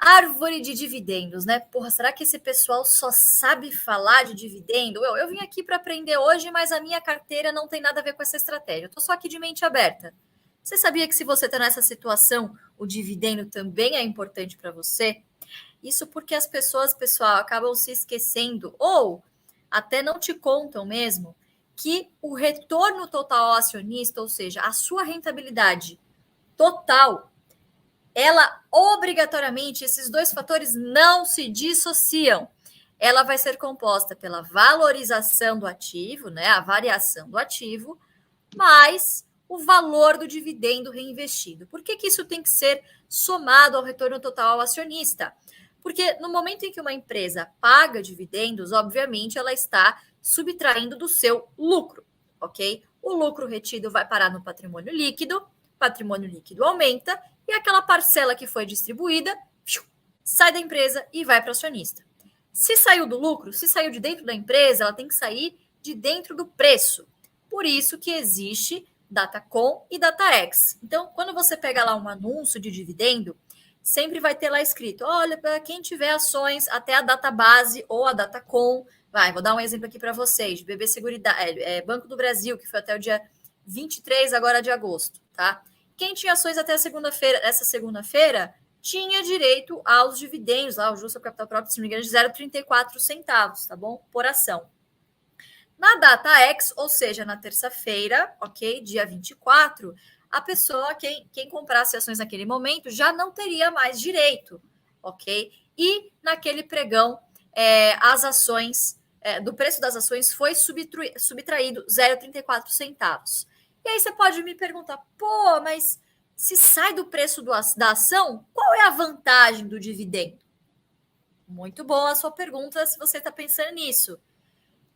Árvore de dividendos, né? Porra, será que esse pessoal só sabe falar de dividendo? Eu vim aqui para aprender hoje, mas a minha carteira não tem nada a ver com essa estratégia. Eu tô só aqui de mente aberta. Você sabia que se você está nessa situação, o dividendo também é importante para você? Isso porque as pessoas, pessoal, acabam se esquecendo ou até não te contam mesmo que o retorno total ao acionista, ou seja, a sua rentabilidade total, ela obrigatoriamente, esses dois fatores não se dissociam. Ela vai ser composta pela valorização do ativo, né, a variação do ativo, mais o valor do dividendo reinvestido. Por que isso tem que ser somado ao retorno total ao acionista? Porque no momento em que uma empresa paga dividendos, obviamente ela está subtraindo do seu lucro, ok? O lucro retido vai parar no patrimônio líquido aumenta e aquela parcela que foi distribuída sai da empresa e vai para o acionista. Se saiu do lucro, se saiu de dentro da empresa, ela tem que sair de dentro do preço. Por isso que existe Datacom e DataX. Então, quando você pega lá um anúncio de dividendo, sempre vai ter lá escrito, olha, para quem tiver ações até a Database ou a Datacom, vou dar um exemplo aqui para vocês, BB Seguridade, Banco do Brasil, que foi até o dia 23 agora de agosto, tá? Quem tinha ações até essa segunda-feira, tinha direito aos dividendos, lá o juros sobre capital próprio, se não me engano, de 0,34 centavos, tá bom? Por ação. Na DataX, ou seja, na terça-feira, ok, dia 24, a pessoa, quem comprasse ações naquele momento, já não teria mais direito, ok? E naquele pregão, as ações, do preço das ações foi subtraído 0,34 centavos. E aí você pode me perguntar, pô, mas se sai do preço da ação, qual é a vantagem do dividendo? Muito boa a sua pergunta, se você está pensando nisso.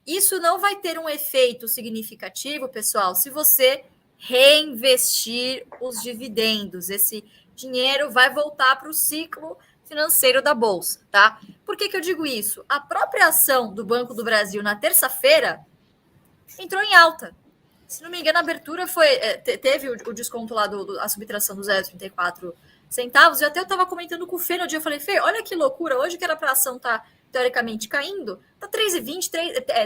Isso não vai ter um efeito significativo, pessoal, se você reinvestir os dividendos. Esse dinheiro vai voltar para o ciclo financeiro da Bolsa, tá? Por que eu digo isso? A própria ação do Banco do Brasil na terça-feira entrou em alta. Se não me engano, a abertura teve o desconto lá, a subtração do 0,34 centavos. E até eu estava comentando com o Fê no dia, eu falei, Fê, olha que loucura, hoje que era para a ação estar teoricamente caindo, tá 3,20,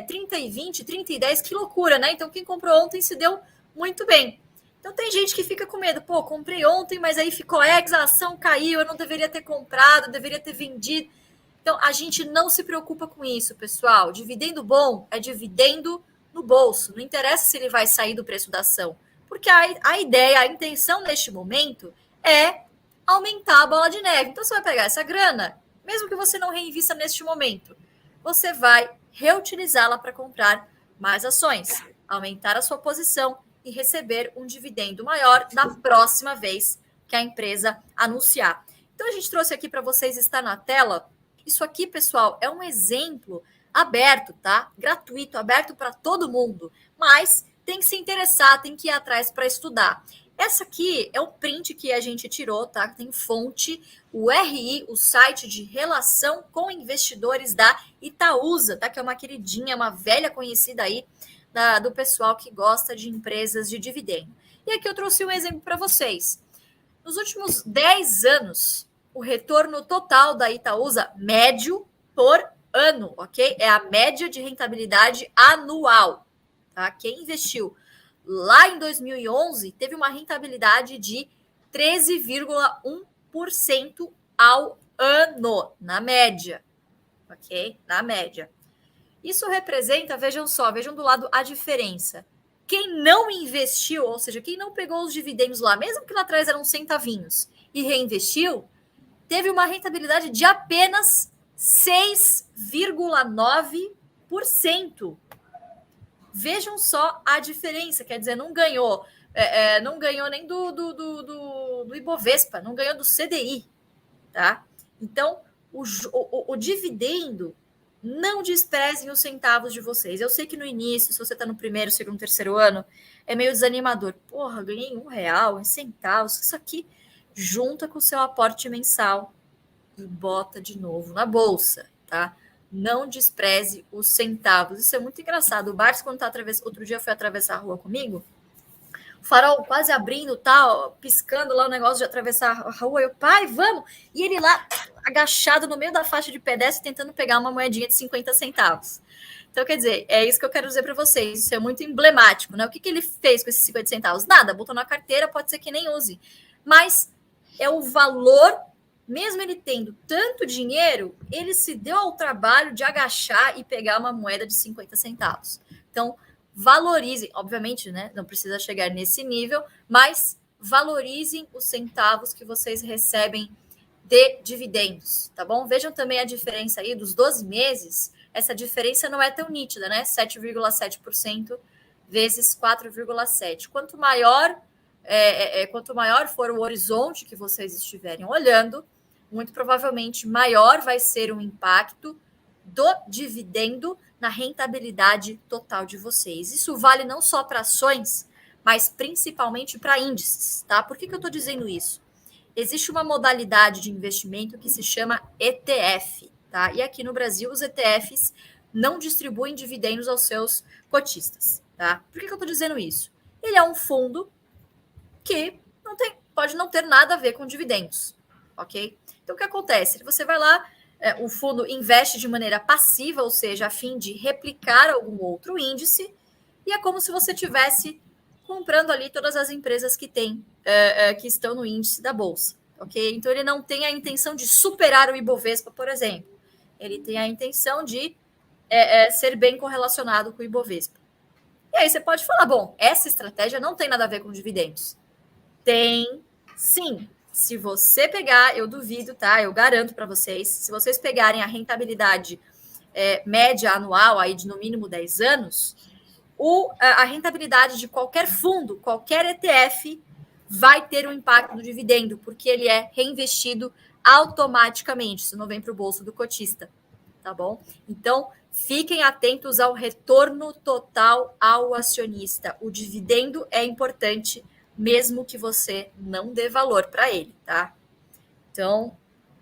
30,20, 30,10, que loucura, né? Então quem comprou ontem se deu muito bem. Então tem gente que fica com medo, pô, comprei ontem, mas aí ficou a ação caiu, eu não deveria ter comprado, deveria ter vendido. Então a gente não se preocupa com isso, pessoal. Dividendo bom é dividendo no bolso, não interessa se ele vai sair do preço da ação, porque a ideia, a intenção neste momento é aumentar a bola de neve. Então você vai pegar essa grana, mesmo que você não reinvista neste momento, você vai reutilizá-la para comprar mais ações, aumentar a sua posição e receber um dividendo maior da próxima vez que a empresa anunciar. Então a gente trouxe aqui para vocês, está na tela. Isso aqui, pessoal, é um exemplo aberto, tá? Gratuito, aberto para todo mundo. Mas tem que se interessar, tem que ir atrás para estudar. Essa aqui é o print que a gente tirou, tá? Tem fonte, o RI, o site de relação com investidores da Itaúsa, tá? Que é uma queridinha, uma velha conhecida aí do pessoal que gosta de empresas de dividendo. E aqui eu trouxe um exemplo para vocês. Nos últimos 10 anos, o retorno total da Itaúsa, médio por ano, ok? É a média de rentabilidade anual, tá? Quem investiu lá em 2011 teve uma rentabilidade de 13,1% ao ano, na média, ok? Na média. Isso representa, vejam do lado a diferença. Quem não investiu, ou seja, quem não pegou os dividendos lá, mesmo que lá atrás eram centavinhos, e reinvestiu, teve uma rentabilidade de apenas 6,9%. Vejam só a diferença, quer dizer, não ganhou nem do Ibovespa, não ganhou do CDI, tá? Então, o dividendo, não desprezem os centavos de vocês. Eu sei que no início, se você está no primeiro, segundo, terceiro ano, é meio desanimador. Porra, ganhei R$1 em centavos. Isso aqui junta com o seu aporte mensal e bota de novo na bolsa, tá? Não despreze os centavos. Isso é muito engraçado. O Barça, quando outro dia foi atravessar a rua comigo, o farol quase abrindo, tal, piscando lá o negócio de atravessar a rua. Eu, pai, vamos! E ele lá, agachado no meio da faixa de pedestre tentando pegar uma moedinha de 50 centavos. Então, quer dizer, é isso que eu quero dizer para vocês. Isso é muito emblemático, né? O que ele fez com esses 50 centavos? Nada, botou na carteira, pode ser que nem use. Mas é o valor, mesmo ele tendo tanto dinheiro, ele se deu ao trabalho de agachar e pegar uma moeda de 50 centavos. Então, valorizem, obviamente, né? Não precisa chegar nesse nível, mas valorizem os centavos que vocês recebem de dividendos, tá bom? Vejam também a diferença aí dos 12 meses. Essa diferença não é tão nítida, né? 7,7% vezes 4,7%. Quanto maior for o horizonte que vocês estiverem olhando, muito provavelmente maior vai ser o impacto do dividendo na rentabilidade total de vocês. Isso vale não só para ações, mas principalmente para índices, tá? Por que eu estou dizendo isso? Existe uma modalidade de investimento que se chama ETF, tá? E aqui no Brasil, os ETFs não distribuem dividendos aos seus cotistas, tá? Por que eu estou dizendo isso? Ele é um fundo que pode não ter nada a ver com dividendos, ok? Então, o que acontece? Você vai lá, o fundo investe de maneira passiva, ou seja, a fim de replicar algum outro índice, e é como se você tivesse comprando ali todas as empresas que que estão no índice da Bolsa, ok? Então, ele não tem a intenção de superar o Ibovespa, por exemplo. Ele tem a intenção de ser bem correlacionado com o Ibovespa. E aí você pode falar, bom, essa estratégia não tem nada a ver com dividendos. Tem, sim. Se você pegar, eu duvido, tá? Eu garanto para vocês, se vocês pegarem a rentabilidade média anual aí de no mínimo 10 anos, a rentabilidade de qualquer fundo, qualquer ETF, vai ter um impacto no dividendo, porque ele é reinvestido automaticamente, isso não vem para o bolso do cotista, tá bom? Então, fiquem atentos ao retorno total ao acionista. O dividendo é importante, mesmo que você não dê valor para ele, tá? Então,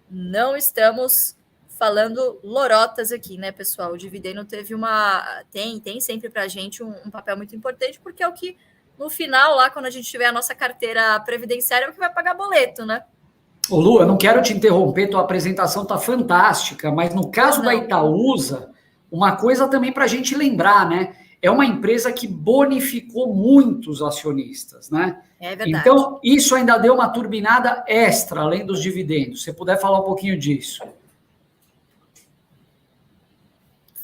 não estamos falando lorotas aqui, né, pessoal? O dividendo tem sempre para a gente um papel muito importante, porque é o que, no final, lá, quando a gente tiver a nossa carteira previdenciária, é o que vai pagar boleto, né? Ô Lu, eu não quero te interromper, tua apresentação tá fantástica, mas no caso da Itaúsa, uma coisa também para a gente lembrar, né? É uma empresa que bonificou muitos acionistas, né? É verdade. Então, isso ainda deu uma turbinada extra, além dos dividendos. Se você puder falar um pouquinho disso.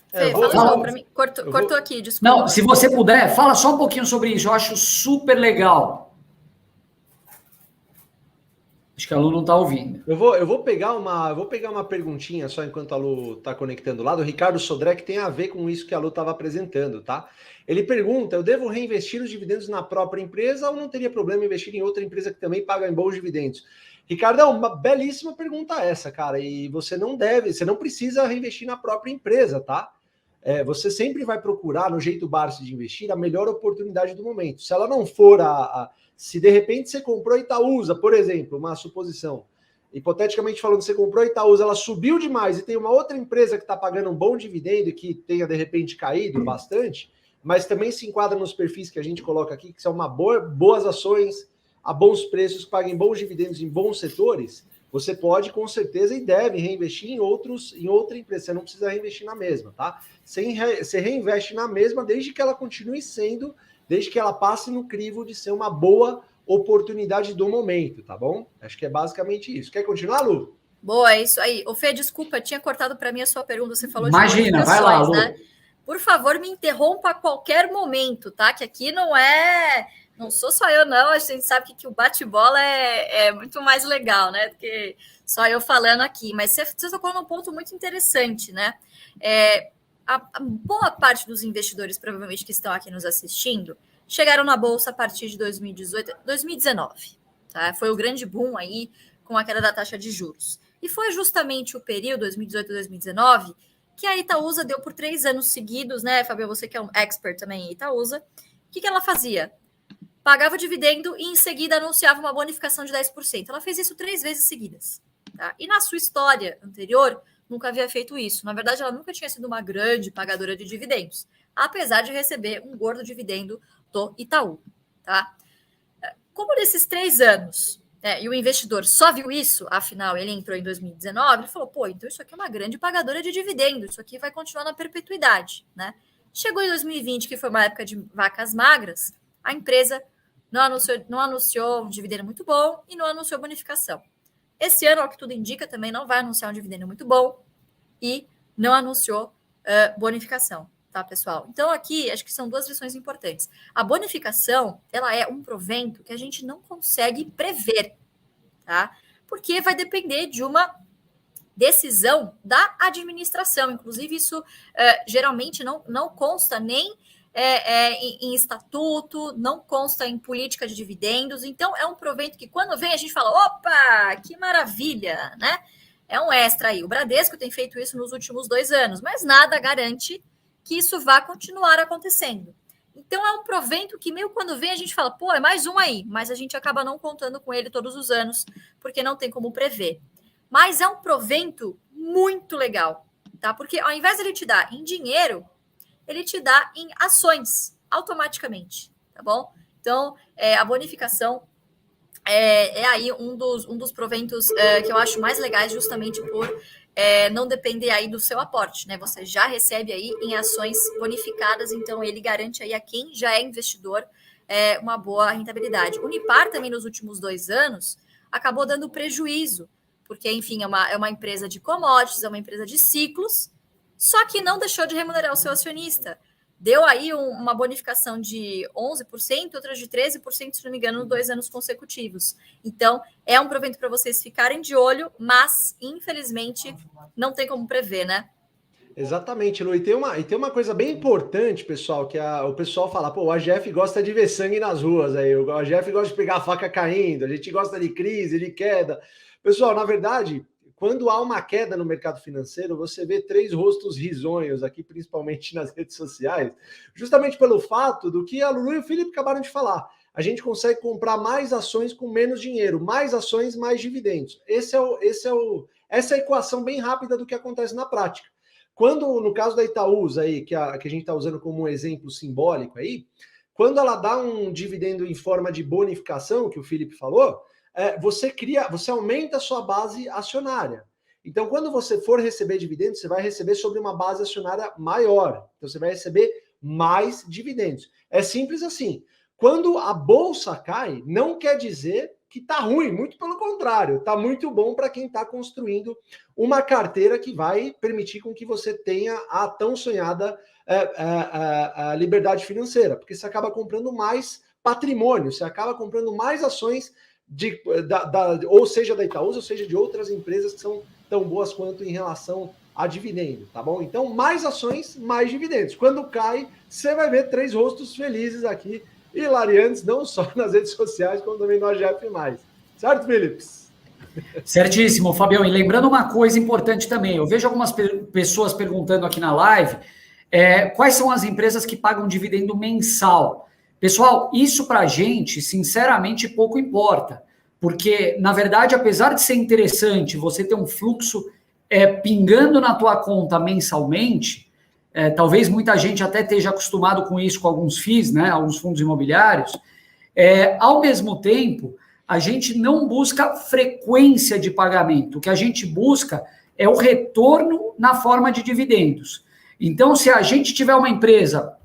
Fê, fala para mim. Cortou aqui, desculpa. Não, se você puder, fala só um pouquinho sobre isso. Eu acho super legal. Acho que a Lu não está ouvindo. Eu vou pegar uma perguntinha só enquanto a Lu está conectando lá, do Ricardo Sodré, que tem a ver com isso que a Lu estava apresentando, tá? Ele pergunta, eu devo reinvestir os dividendos na própria empresa ou não teria problema investir em outra empresa que também paga em bons dividendos? Ricardo, é uma belíssima pergunta essa, cara, e você não precisa reinvestir na própria empresa, tá? Você sempre vai procurar, no jeito Barsi de investir, a melhor oportunidade do momento. Se ela não for se de repente você comprou Itaúsa, por exemplo, uma suposição, hipoteticamente falando, você comprou Itaúsa, ela subiu demais e tem uma outra empresa que está pagando um bom dividendo e que tenha de repente caído bastante, mas também se enquadra nos perfis que a gente coloca aqui, que são boas ações, a bons preços, que paguem bons dividendos em bons setores, você pode, com certeza, e deve reinvestir em outra empresa. Você não precisa reinvestir na mesma, tá? Você reinveste na mesma desde que ela continue sendo, desde que ela passe no crivo de ser uma boa oportunidade do momento, tá bom? Acho que é basicamente isso. Quer continuar, Lu? Boa, é isso aí. Ô, Fê, desculpa, tinha cortado para mim a sua pergunta. Você falou Imagina, de vai lá, Lu. né? Por favor, me interrompa a qualquer momento, tá? Que aqui não sou só eu, não. A gente sabe que o bate-bola é muito mais legal, né? Do que só eu falando aqui. Mas você tocou num ponto muito interessante, né? A boa parte dos investidores, provavelmente, que estão aqui nos assistindo, chegaram na Bolsa a partir de 2019. Tá? Foi o grande boom aí com a queda da taxa de juros. E foi justamente o período, 2018 e 2019, que a Itaúsa deu por 3 anos seguidos, né, Fabio? Você que é um expert também em Itaúsa. O que ela fazia? Pagava o dividendo e em seguida anunciava uma bonificação de 10%. Ela fez isso 3 vezes seguidas. Tá? E na sua história anterior, nunca havia feito isso. Na verdade, ela nunca tinha sido uma grande pagadora de dividendos, apesar de receber um gordo dividendo do Itaú. Tá? Como nesses 3 anos e o investidor só viu isso, afinal, ele entrou em 2019, ele falou, pô, então isso aqui é uma grande pagadora de dividendos, isso aqui vai continuar na perpetuidade, né? Chegou em 2020, que foi uma época de vacas magras, a empresa não anunciou um dividendo muito bom e não anunciou bonificação. Esse ano, ao que tudo indica, também não vai anunciar um dividendo muito bom e não anunciou bonificação, tá, pessoal? Então, aqui, acho que são duas lições importantes. A bonificação, ela é um provento que a gente não consegue prever, tá? Porque vai depender de uma decisão da administração. Inclusive, isso geralmente não consta nem em estatuto, não consta em política de dividendos. Então, é um provento que, quando vem, a gente fala, opa, que maravilha, né? É um extra aí. O Bradesco tem feito isso nos últimos 2 anos, mas nada garante que isso vá continuar acontecendo. Então, é um provento que, meio quando vem, a gente fala, pô, é mais um aí, mas a gente acaba não contando com ele todos os anos, porque não tem como prever. Mas é um provento muito legal, tá? Porque ao invés de ele te dar em dinheiro, ele te dá em ações, automaticamente, tá bom? Então, a bonificação é aí um dos proventos que eu acho mais legais, justamente por não depender aí do seu aporte, né? Você já recebe aí em ações bonificadas, então ele garante aí a quem já é investidor uma boa rentabilidade. O Unipar também nos últimos 2 anos acabou dando prejuízo, porque, enfim, é uma empresa de commodities, é uma empresa de ciclos, só que não deixou de remunerar o seu acionista. Deu aí uma bonificação de 11%, outra de 13%, se não me engano, 2 anos consecutivos. Então, é um provento para vocês ficarem de olho, mas, infelizmente, não tem como prever, né? Exatamente, Lu. E tem uma coisa bem importante, pessoal, que o pessoal fala, pô, o AGF gosta de ver sangue nas ruas, aí, o AGF gosta de pegar a faca caindo, a gente gosta de crise, de queda. Pessoal, na verdade, quando há uma queda no mercado financeiro, você vê 3 rostos risonhos aqui, principalmente nas redes sociais, justamente pelo fato do que a Lulu e o Felipe acabaram de falar. A gente consegue comprar mais ações com menos dinheiro, mais ações, mais dividendos. Essa é a equação bem rápida do que acontece na prática. Quando, no caso da Itaúsa aí, que a gente está usando como um exemplo simbólico aí, quando ela dá um dividendo em forma de bonificação, que o Felipe falou, você aumenta a sua base acionária. Então, quando você for receber dividendos, você vai receber sobre uma base acionária maior. Então, você vai receber mais dividendos. É simples assim. Quando a bolsa cai, não quer dizer que está ruim, muito pelo contrário, está muito bom para quem está construindo uma carteira que vai permitir com que você tenha a tão sonhada a liberdade financeira, porque você acaba comprando mais patrimônio, você acaba comprando mais ações ou seja da Itaúsa, ou seja de outras empresas que são tão boas quanto em relação a dividendo, tá bom? Então, mais ações, mais dividendos. Quando cai, você vai ver 3 rostos felizes aqui, hilariantes, não só nas redes sociais, como também no AGF+. Certo, Philips? Certíssimo, Fabião. E lembrando uma coisa importante também, eu vejo algumas pessoas perguntando aqui na live quais são as empresas que pagam dividendo mensal. Pessoal, isso para a gente, sinceramente, pouco importa, porque, na verdade, apesar de ser interessante você ter um fluxo pingando na tua conta mensalmente, talvez muita gente até esteja acostumado com isso, com alguns FIIs, né, alguns fundos imobiliários, ao mesmo tempo, a gente não busca frequência de pagamento, o que a gente busca é o retorno na forma de dividendos. Então, se a gente tiver uma empresa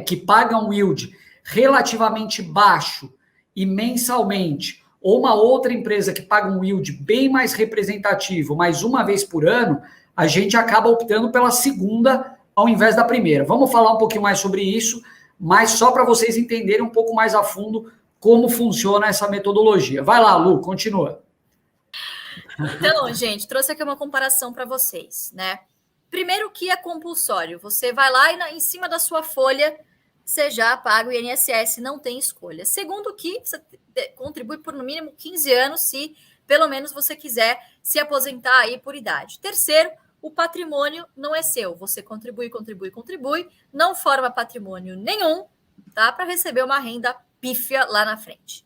que paga um yield relativamente baixo e mensalmente, ou uma outra empresa que paga um yield bem mais representativo, mais uma vez por ano, a gente acaba optando pela segunda ao invés da primeira. Vamos falar um pouquinho mais sobre isso, mas só para vocês entenderem um pouco mais a fundo como funciona essa metodologia. Vai lá, Lu, continua. Então, gente, trouxe aqui uma comparação para vocês, né? Primeiro que é compulsório. Você vai lá e em cima da sua folha você já paga o INSS, não tem escolha. Segundo que você contribui por no mínimo 15 anos, se pelo menos você quiser se aposentar aí por idade. Terceiro, o patrimônio não é seu. Você contribui, não forma patrimônio nenhum, tá? Para receber uma renda pífia lá na frente.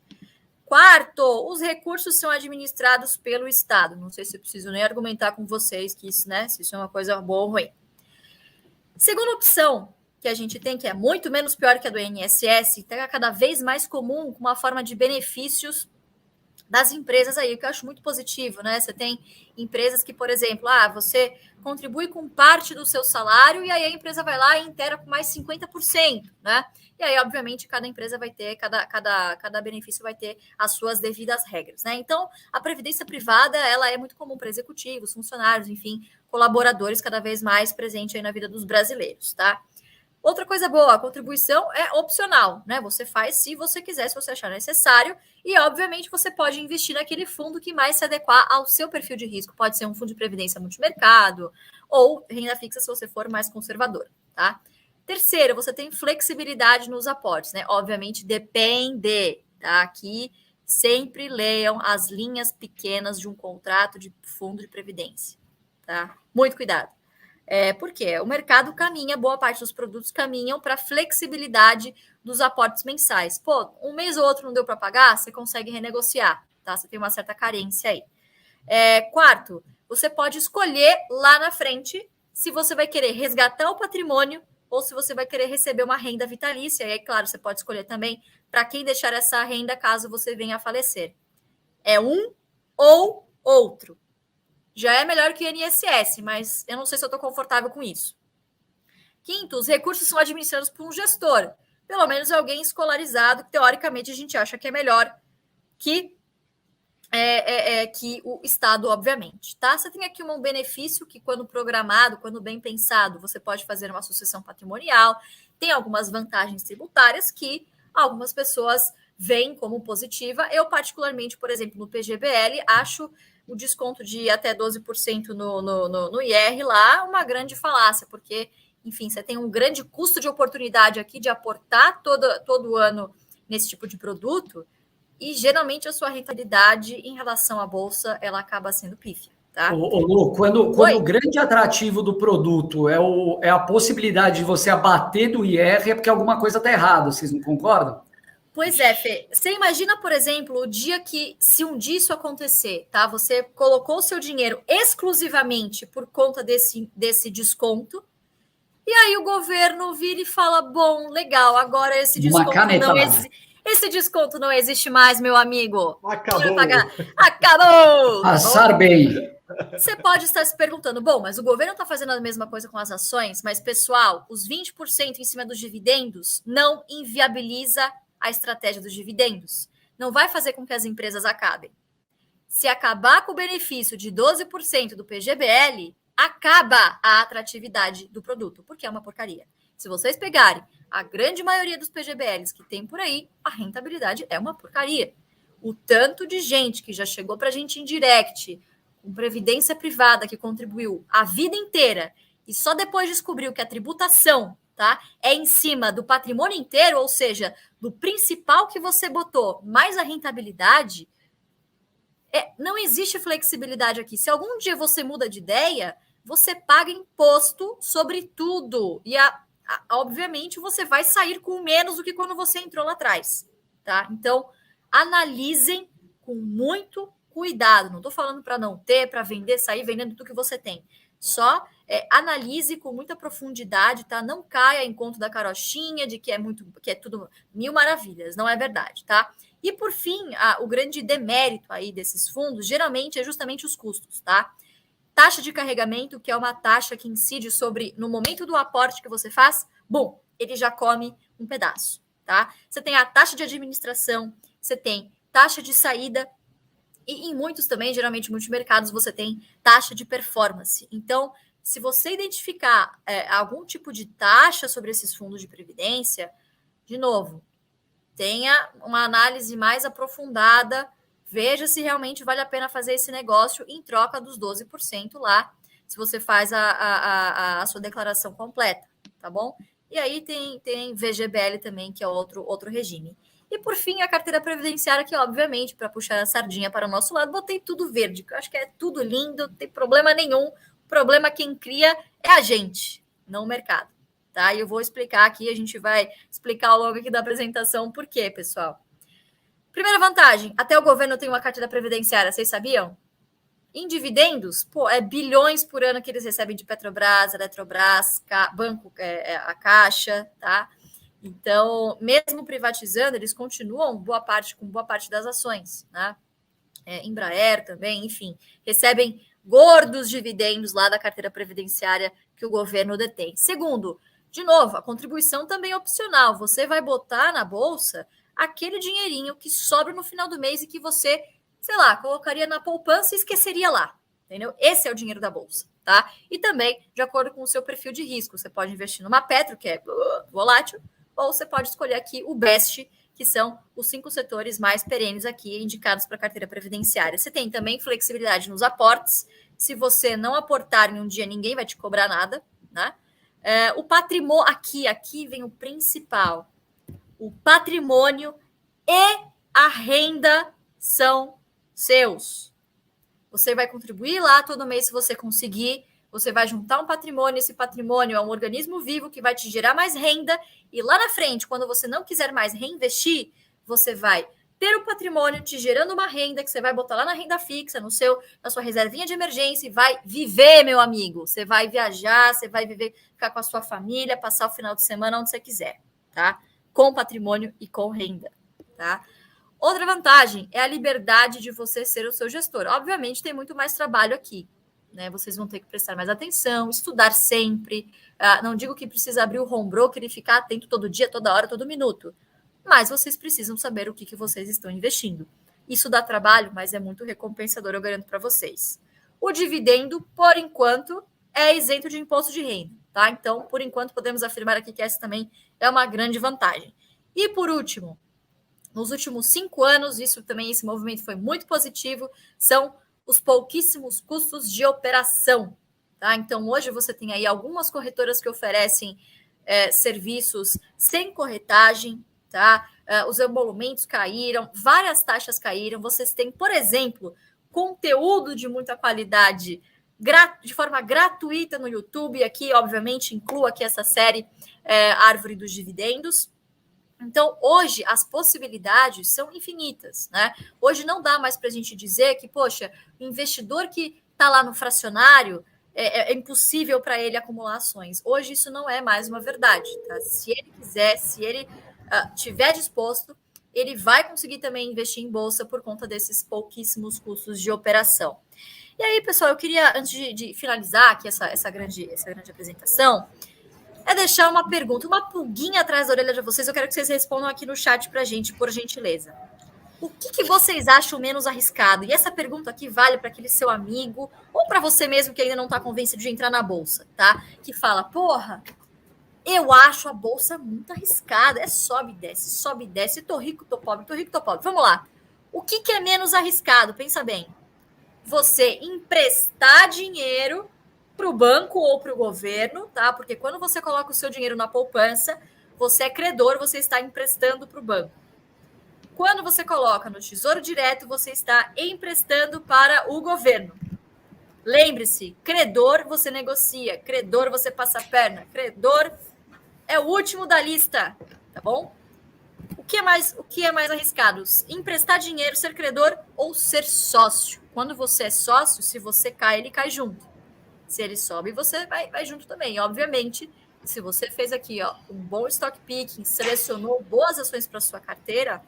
Quarto, os recursos são administrados pelo Estado. Não sei se eu preciso nem argumentar com vocês que isso, né? Se isso é uma coisa boa ou ruim. Segunda opção que a gente tem, que é muito menos pior que a do INSS, está cada vez mais comum, com uma forma de benefícios das empresas aí, o que eu acho muito positivo, né? Você tem empresas que, por exemplo, você contribui com parte do seu salário e aí a empresa vai lá e inteira com mais 50%, né? E aí, obviamente, cada empresa vai ter, cada benefício vai ter as suas devidas regras, né? Então, a previdência privada, ela é muito comum para executivos, funcionários, enfim, colaboradores cada vez mais presente aí na vida dos brasileiros, tá? Outra coisa boa, a contribuição é opcional, né? Você faz se você quiser, se você achar necessário, e obviamente você pode investir naquele fundo que mais se adequar ao seu perfil de risco. Pode ser um fundo de previdência multimercado ou renda fixa se você for mais conservador, tá? Terceiro, você tem flexibilidade nos aportes, né? Obviamente depende, tá? Aqui sempre leiam as linhas pequenas de um contrato de fundo de previdência, tá? Muito cuidado. Porque o mercado caminha, boa parte dos produtos caminham para flexibilidade dos aportes mensais. Pô, um mês ou outro não deu para pagar, você consegue renegociar, tá? Você tem uma certa carência aí. Quarto, você pode escolher lá na frente se você vai querer resgatar o patrimônio ou se você vai querer receber uma renda vitalícia. E aí, claro, você pode escolher também para quem deixar essa renda caso você venha a falecer. É um ou outro. Já é melhor que o INSS, mas eu não sei se eu estou confortável com isso. Quinto, os recursos são administrados por um gestor. Pelo menos é alguém escolarizado, que teoricamente a gente acha que é melhor que o Estado, obviamente. Tá? Você tem aqui um benefício que, quando programado, quando bem pensado, você pode fazer uma sucessão patrimonial. Tem algumas vantagens tributárias que algumas pessoas veem como positiva. Eu, particularmente, por exemplo, no PGBL, acho o desconto de até 12% no IR lá uma grande falácia, porque, enfim, você tem um grande custo de oportunidade aqui de aportar todo ano nesse tipo de produto e, geralmente, a sua rentabilidade em relação à Bolsa, ela acaba sendo pífia. Tá? Lu, quando o grande atrativo do produto é a possibilidade de você abater do IR, é porque alguma coisa está errada, vocês não concordam? Pois é, Fê. Você imagina, por exemplo, o dia que, se um dia isso acontecer, tá? Você colocou o seu dinheiro exclusivamente por conta desse desconto, e aí o governo vira e fala, bom, legal, agora esse desconto não existe mais, meu amigo. Acabou. Acabou! Passar bem. Você pode estar se perguntando, bom, mas o governo está fazendo a mesma coisa com as ações, mas, pessoal, os 20% em cima dos dividendos não inviabiliza a estratégia dos dividendos. Não vai fazer com que as empresas acabem. Se acabar com o benefício de 12% do PGBL, acaba a atratividade do produto, porque é uma porcaria. Se vocês pegarem a grande maioria dos PGBLs que tem por aí, a rentabilidade é uma porcaria. O tanto de gente que já chegou para a gente em direct, com previdência privada, que contribuiu a vida inteira e só depois descobriu que a tributação, tá, é em cima do patrimônio inteiro, ou seja, do principal que você botou, mais a rentabilidade, não existe flexibilidade aqui. Se algum dia você muda de ideia, você paga imposto sobre tudo. E, obviamente, você vai sair com menos do que quando você entrou lá atrás. Tá? Então, analisem com muito cuidado. Não estou falando para não ter, para vender, sair vendendo tudo que você tem. Só analise com muita profundidade, tá? Não caia em conta da carochinha de que é tudo mil maravilhas. Não é verdade, tá? E, por fim, o grande demérito aí desses fundos, geralmente, é justamente os custos, tá? Taxa de carregamento, que é uma taxa que incide no momento do aporte que você faz, bom, ele já come um pedaço, tá? Você tem a taxa de administração, você tem taxa de saída, e em muitos também, geralmente multimercados, você tem taxa de performance. Então, se você identificar algum tipo de taxa sobre esses fundos de previdência, de novo, tenha uma análise mais aprofundada, veja se realmente vale a pena fazer esse negócio em troca dos 12% lá, se você faz a sua declaração completa, tá bom? E aí tem VGBL também, que é outro regime. E, por fim, a carteira previdenciária, que, obviamente, para puxar a sardinha para o nosso lado, botei tudo verde, que eu acho que é tudo lindo, não tem problema nenhum. O problema quem cria é a gente, não o mercado. Tá? E eu vou explicar aqui, a gente vai explicar ao longo aqui da apresentação por quê, pessoal. Primeira vantagem, até o governo tem uma carteira previdenciária, vocês sabiam? Em dividendos, é bilhões por ano que eles recebem de Petrobras, Eletrobras, Banco, a Caixa, tá? Então, mesmo privatizando, eles continuam com boa parte das ações, né? Embraer também, enfim, recebem gordos dividendos lá da carteira previdenciária que o governo detém. Segundo, de novo, a contribuição também é opcional. Você vai botar na bolsa aquele dinheirinho que sobra no final do mês e que você, sei lá, colocaria na poupança e esqueceria lá, entendeu? Esse é o dinheiro da bolsa, tá? E também, de acordo com o seu perfil de risco, você pode investir numa Petro, que é volátil, ou você pode escolher aqui o Best, que são os 5 setores mais perenes aqui indicados para a carteira previdenciária. Você tem também flexibilidade nos aportes. Se você não aportar em um dia, ninguém vai te cobrar nada, né? O patrimônio, aqui vem o principal. O patrimônio e a renda são seus. Você vai contribuir lá todo mês se você conseguir. Você vai juntar um patrimônio. Esse patrimônio é um organismo vivo que vai te gerar mais renda. E lá na frente, quando você não quiser mais reinvestir, você vai ter o patrimônio te gerando uma renda que você vai botar lá na renda fixa, na sua reservinha de emergência e vai viver, meu amigo. Você vai viajar, você vai viver, ficar com a sua família, passar o final de semana onde você quiser, tá? Com patrimônio e com renda, tá? Outra vantagem é a liberdade de você ser o seu gestor. Obviamente, tem muito mais trabalho aqui, né? Vocês vão ter que prestar mais atenção, estudar sempre. Não digo que precisa abrir o home broker e ficar atento todo dia, toda hora, todo minuto. Mas vocês precisam saber o que vocês estão investindo. Isso dá trabalho, mas é muito recompensador, eu garanto para vocês. O dividendo, por enquanto, é isento de imposto de renda, tá? Então, por enquanto, podemos afirmar aqui que essa também é uma grande vantagem. E, por último, nos últimos 5 anos, esse movimento foi muito positivo, são os pouquíssimos custos de operação, tá? Então, hoje você tem aí algumas corretoras que oferecem serviços sem corretagem, tá? Os emolumentos caíram, várias taxas caíram. Vocês têm, por exemplo, conteúdo de muita qualidade de forma gratuita no YouTube. Aqui, obviamente, incluo aqui essa série Árvore dos Dividendos. Então, hoje, as possibilidades são infinitas, né? Hoje não dá mais para a gente dizer que, poxa, o investidor que está lá no fracionário é impossível para ele acumular ações. Hoje isso não é mais uma verdade, tá? Se ele quiser, se ele tiver disposto, ele vai conseguir também investir em bolsa por conta desses pouquíssimos custos de operação. E aí, pessoal, eu queria, antes de finalizar aqui essa grande apresentação, deixar uma pergunta, uma pulguinha atrás da orelha de vocês. Eu quero que vocês respondam aqui no chat para a gente, por gentileza. O que vocês acham menos arriscado? E essa pergunta aqui vale para aquele seu amigo ou para você mesmo que ainda não está convencido de entrar na bolsa, tá? Que fala, porra, eu acho a bolsa muito arriscada. Sobe e desce. Tô rico, tô pobre, tô rico, tô pobre. Vamos lá. O que é menos arriscado? Pensa bem. Você emprestar dinheiro para o banco ou para o governo, tá? Porque quando você coloca o seu dinheiro na poupança, você é credor, você está emprestando para o banco. Quando você coloca no Tesouro Direto, você está emprestando para o governo. Lembre-se, credor você negocia, credor você passa a perna, credor é o último da lista, tá bom? O que é mais arriscado? Emprestar dinheiro, ser credor ou ser sócio? Quando você é sócio, se você cai, ele cai junto. Se ele sobe, você vai junto também. Obviamente, se você fez aqui um bom stock picking, selecionou boas ações para sua carteira,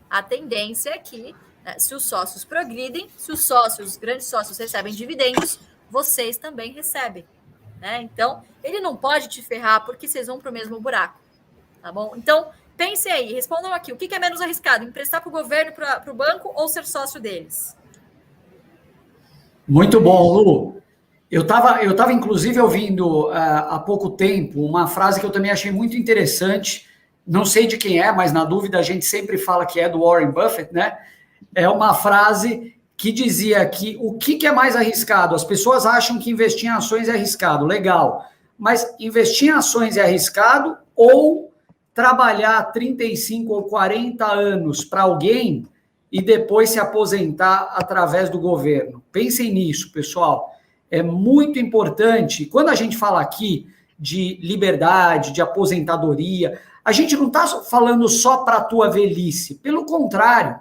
a tendência é que, se os sócios progridem, se os grandes sócios recebem dividendos, vocês também recebem, né? Então, ele não pode te ferrar porque vocês vão para o mesmo buraco, tá bom? Então, pensem aí, respondam aqui, o que é menos arriscado? Emprestar para o governo, para o banco ou ser sócio deles? Muito bom, Lu. Eu tava inclusive ouvindo há pouco tempo uma frase que eu também achei muito interessante. Não sei de quem é, mas na dúvida a gente sempre fala que é do Warren Buffett, né? É uma frase que dizia que o que é mais arriscado? As pessoas acham que investir em ações é arriscado, legal. Mas investir em ações é arriscado ou trabalhar 35 ou 40 anos para alguém e depois se aposentar através do governo? Pensem nisso, pessoal. É muito importante. Quando a gente fala aqui de liberdade, de aposentadoria, a gente não está falando só para a tua velhice. Pelo contrário,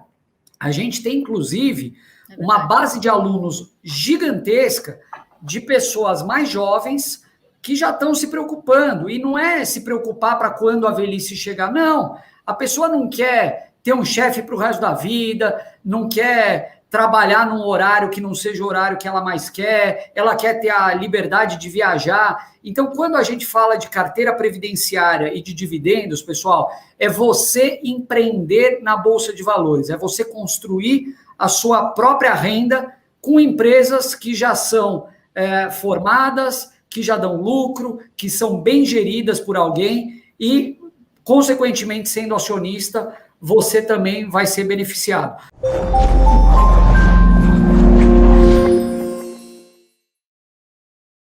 a gente tem, inclusive, uma base de alunos gigantesca de pessoas mais jovens que já estão se preocupando. E não é se preocupar para quando a velhice chegar. Não, a pessoa não quer ter um chefe para o resto da vida, não quer trabalhar num horário que não seja o horário que ela mais quer, ela quer ter a liberdade de viajar. Então, quando a gente fala de carteira previdenciária e de dividendos, pessoal, é você empreender na Bolsa de Valores, é você construir a sua própria renda com empresas que já são formadas, que já dão lucro, que são bem geridas por alguém e, consequentemente, sendo acionista, você também vai ser beneficiado.